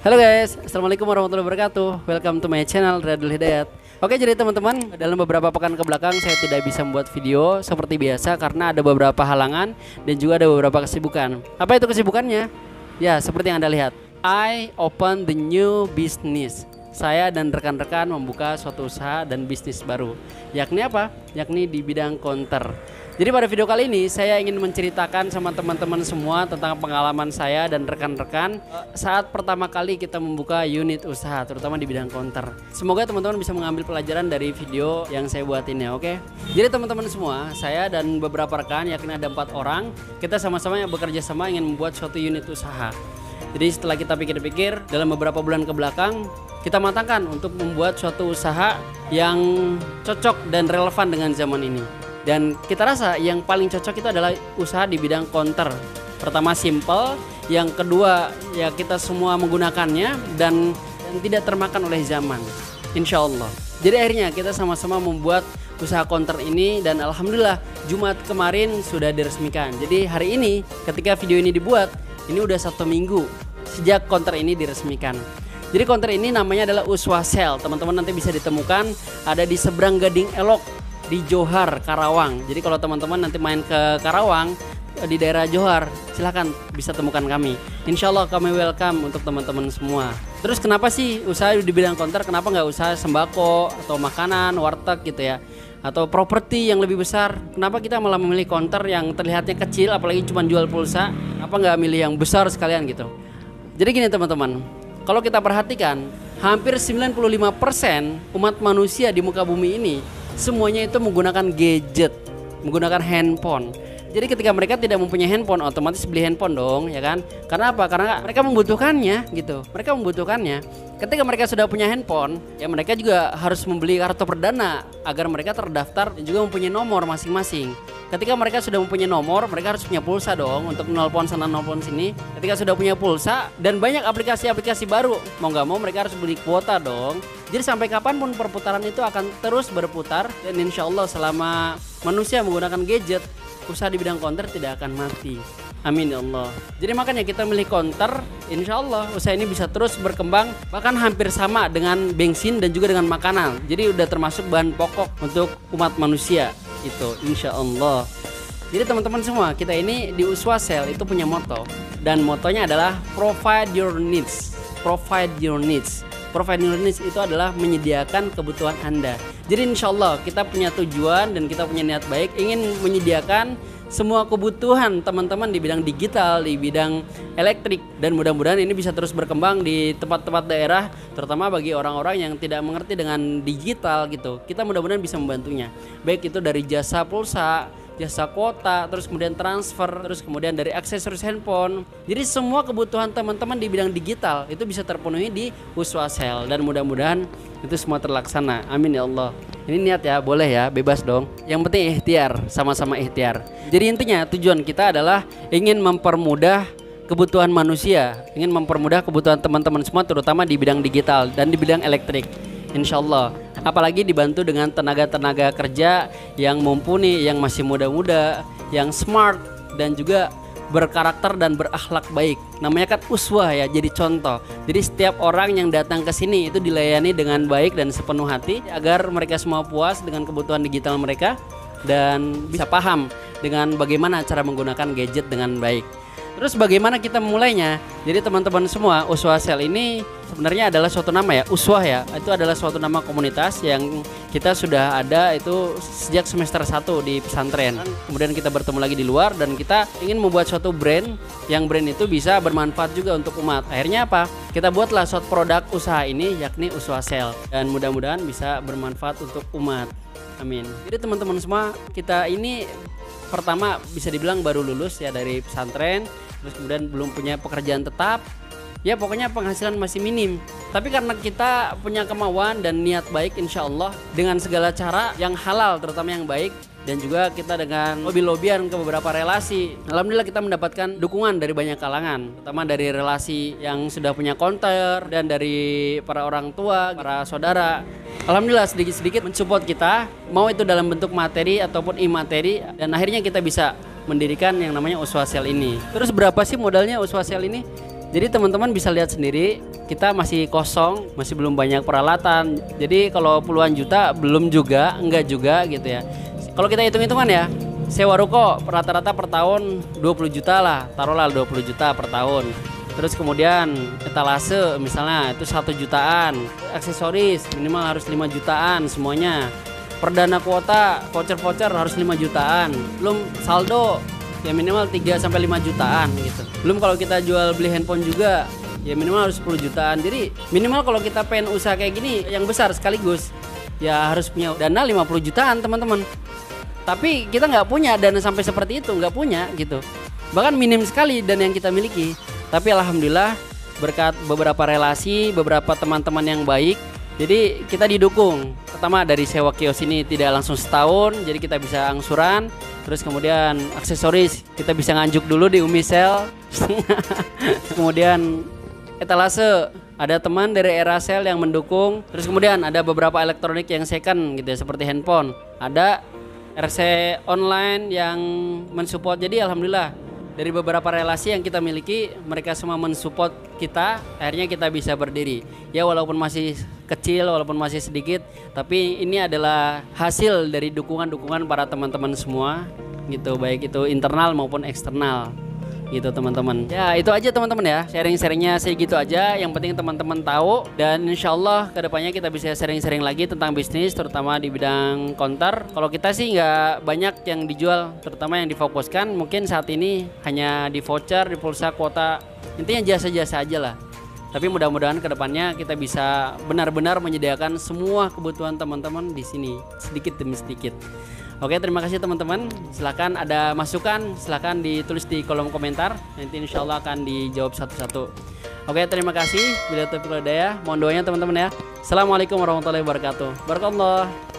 Halo guys, assalamualaikum warahmatullahi wabarakatuh. Welcome to my channel Radul Hidayat. Oke, jadi teman-teman, dalam beberapa pekan ke belakang saya tidak bisa membuat video seperti biasa karena ada beberapa halangan dan juga ada beberapa kesibukan. Apa itu kesibukannya? Ya, seperti yang Anda lihat. I open the new business. Saya dan rekan-rekan membuka suatu usaha dan bisnis baru. Yakni apa? Yakni di bidang counter. Jadi pada video kali ini saya ingin menceritakan sama teman-teman semua tentang pengalaman saya dan rekan-rekan saat pertama kali kita membuka unit usaha, terutama di bidang counter. Semoga teman-teman bisa mengambil pelajaran dari video yang saya buat ini, oke? Jadi teman-teman semua, saya dan beberapa rekan, yakni ada 4 orang, kita sama-sama yang bekerja sama ingin membuat suatu unit usaha. Jadi setelah kita pikir-pikir dalam beberapa bulan ke belakang, kita matangkan untuk membuat suatu usaha yang cocok dan relevan dengan zaman ini. Dan kita rasa yang paling cocok itu adalah usaha di bidang counter. Pertama simple, yang kedua ya kita semua menggunakannya dan tidak termakan oleh zaman, insya Allah. Jadi akhirnya kita sama-sama membuat usaha counter ini dan alhamdulillah Jumat kemarin sudah diresmikan. Jadi hari ini ketika video ini dibuat, ini udah 1 minggu sejak counter ini diresmikan. Jadi counter ini namanya adalah Uswa Sale. Teman-teman nanti bisa ditemukan ada di seberang Gading Elok di Johar, Karawang. Jadi kalau teman-teman nanti main ke Karawang di daerah Johar, silahkan bisa temukan kami. Insya Allah kami welcome untuk teman-teman semua. Terus kenapa sih usaha di bidang counter? Kenapa nggak usaha sembako atau makanan, warteg gitu ya? Atau properti yang lebih besar? Kenapa kita malah memilih counter yang terlihatnya kecil, apalagi cuma jual pulsa? Apa nggak milih yang besar sekalian gitu? Jadi gini teman-teman, kalau kita perhatikan, hampir 95% umat manusia di muka bumi ini semuanya itu menggunakan gadget, menggunakan handphone. Jadi ketika mereka tidak mempunyai handphone, otomatis beli handphone dong, ya kan? Karena apa? Karena mereka membutuhkannya gitu. Mereka membutuhkannya. Ketika mereka sudah punya handphone, ya mereka juga harus membeli kartu perdana agar mereka terdaftar dan juga mempunyai nomor masing-masing. Ketika mereka sudah mempunyai nomor, mereka harus punya pulsa dong untuk nelpon sana nelpon sini. Ketika sudah punya pulsa dan banyak aplikasi-aplikasi baru, mau nggak mau mereka harus beli kuota dong. Jadi sampai kapanpun perputaran itu akan terus berputar dan insya Allah selama manusia menggunakan gadget, usaha di bidang counter tidak akan mati. Amin ya Allah. Jadi makanya kita milih counter, insya Allah usaha ini bisa terus berkembang, bahkan hampir sama dengan bensin dan juga dengan makanan. Jadi udah termasuk bahan pokok untuk umat manusia itu, insya Allah. Jadi teman-teman semua, kita ini di Uswa Sale itu punya moto, dan motonya adalah provide your needs. Provide your needs. Provide your needs itu adalah menyediakan kebutuhan Anda. Jadi insya Allah kita punya tujuan dan kita punya niat baik ingin menyediakan semua kebutuhan teman-teman di bidang digital, di bidang elektrik, dan mudah-mudahan ini bisa terus berkembang di tempat-tempat daerah, terutama bagi orang-orang yang tidak mengerti dengan digital gitu. Kita mudah-mudahan bisa membantunya, baik itu dari jasa pulsa, jasa kuota, terus kemudian transfer, terus kemudian dari aksesoris handphone. Jadi semua kebutuhan teman-teman di bidang digital itu bisa terpenuhi di Uswa Sale dan mudah-mudahan itu semua terlaksana. Amin ya Allah. Ini niat ya, boleh ya, bebas dong. Yang penting ikhtiar, sama-sama ikhtiar. Jadi intinya tujuan kita adalah ingin mempermudah kebutuhan manusia, ingin mempermudah kebutuhan teman-teman semua, terutama di bidang digital dan di bidang elektrik. Insya Allah. Apalagi dibantu dengan tenaga-tenaga kerja yang mumpuni, yang masih muda-muda, yang smart dan juga berkarakter dan berakhlak baik. Namanya kan uswah ya, jadi contoh. Jadi setiap orang yang datang ke sini itu dilayani dengan baik dan sepenuh hati agar mereka semua puas dengan kebutuhan digital mereka dan bisa paham dengan bagaimana cara menggunakan gadget dengan baik. Terus bagaimana kita memulainya? Jadi teman-teman semua, Uswa Sale ini sebenarnya adalah suatu nama ya, Uswah ya. Itu adalah suatu nama komunitas yang kita sudah ada itu sejak semester 1 di pesantren. Kemudian kita bertemu lagi di luar dan kita ingin membuat suatu brand yang brand itu bisa bermanfaat juga untuk umat. Akhirnya apa? Kita buatlah suatu produk usaha ini yakni Uswa Sale dan mudah-mudahan bisa bermanfaat untuk umat. Amin. Jadi teman-teman semua, kita ini pertama bisa dibilang baru lulus ya dari pesantren, terus kemudian belum punya pekerjaan tetap, ya pokoknya penghasilan masih minim. Tapi karena kita punya kemauan dan niat baik, insya Allah dengan segala cara yang halal, terutama yang baik, dan juga kita dengan lobby-lobbyan ke beberapa relasi, alhamdulillah kita mendapatkan dukungan dari banyak kalangan, terutama dari relasi yang sudah punya counter dan dari para orang tua, para saudara. Alhamdulillah sedikit-sedikit mensupport kita, mau itu dalam bentuk materi ataupun imateri, dan akhirnya kita bisa mendirikan yang namanya Uswa Sale ini. Terus berapa sih modalnya Uswa Sale ini? Jadi teman-teman bisa lihat sendiri, kita masih kosong, masih belum banyak peralatan. Jadi kalau puluhan juta belum juga, enggak juga gitu ya. Kalau kita hitung-hitungan ya, sewa ruko rata-rata per tahun 20 juta lah, taruhlah 20 juta per tahun. Terus kemudian etalase misalnya itu 1 jutaan, aksesoris minimal harus 5 jutaan semuanya. Perdana kuota, voucher-voucher harus 5 jutaan. Belum saldo ya minimal 3 sampai 5 jutaan gitu. Belum kalau kita jual beli handphone juga ya minimal harus 10 jutaan. Jadi minimal kalau kita pengen usaha kayak gini yang besar sekaligus ya harus punya dana 50 jutaan teman-teman. Tapi kita nggak punya dana sampai seperti itu, nggak punya gitu. Bahkan minim sekali dana yang kita miliki. Tapi alhamdulillah berkat beberapa relasi, beberapa teman-teman yang baik, jadi kita didukung. Pertama dari sewa kios ini tidak langsung setahun, jadi kita bisa angsuran. Terus kemudian aksesoris kita bisa nganjuk dulu di Umisel. Kemudian etalase ada teman dari Erasel yang mendukung. Terus kemudian ada beberapa elektronik yang second gitu ya, seperti handphone. Ada RC online yang mensupport. Jadi alhamdulillah dari beberapa relasi yang kita miliki, mereka semua mensupport kita, akhirnya kita bisa berdiri. Ya walaupun masih kecil, walaupun masih sedikit, tapi ini adalah hasil dari dukungan-dukungan para teman-teman semua gitu, baik itu internal maupun eksternal gitu teman-teman. Ya itu aja teman-teman ya, sharing-sharingnya segitu aja. Yang penting teman-teman tahu, dan insya Allah kedepannya kita bisa sharing-sharing lagi tentang bisnis, terutama di bidang counter. Kalau kita sih nggak banyak yang dijual, terutama yang difokuskan mungkin saat ini hanya di voucher, di pulsa, kuota, intinya jasa-jasa aja lah. Tapi mudah-mudahan kedepannya kita bisa benar-benar menyediakan semua kebutuhan teman-teman di sini sedikit demi sedikit. Oke, terima kasih teman-teman. Silahkan ada masukan, silahkan ditulis di kolom komentar. Nanti insya Allah akan dijawab satu-satu. Oke, terima kasih. Bila taufiq wal hidayah, mohon doanya teman-teman ya. Assalamualaikum warahmatullahi wabarakatuh. Barakallah.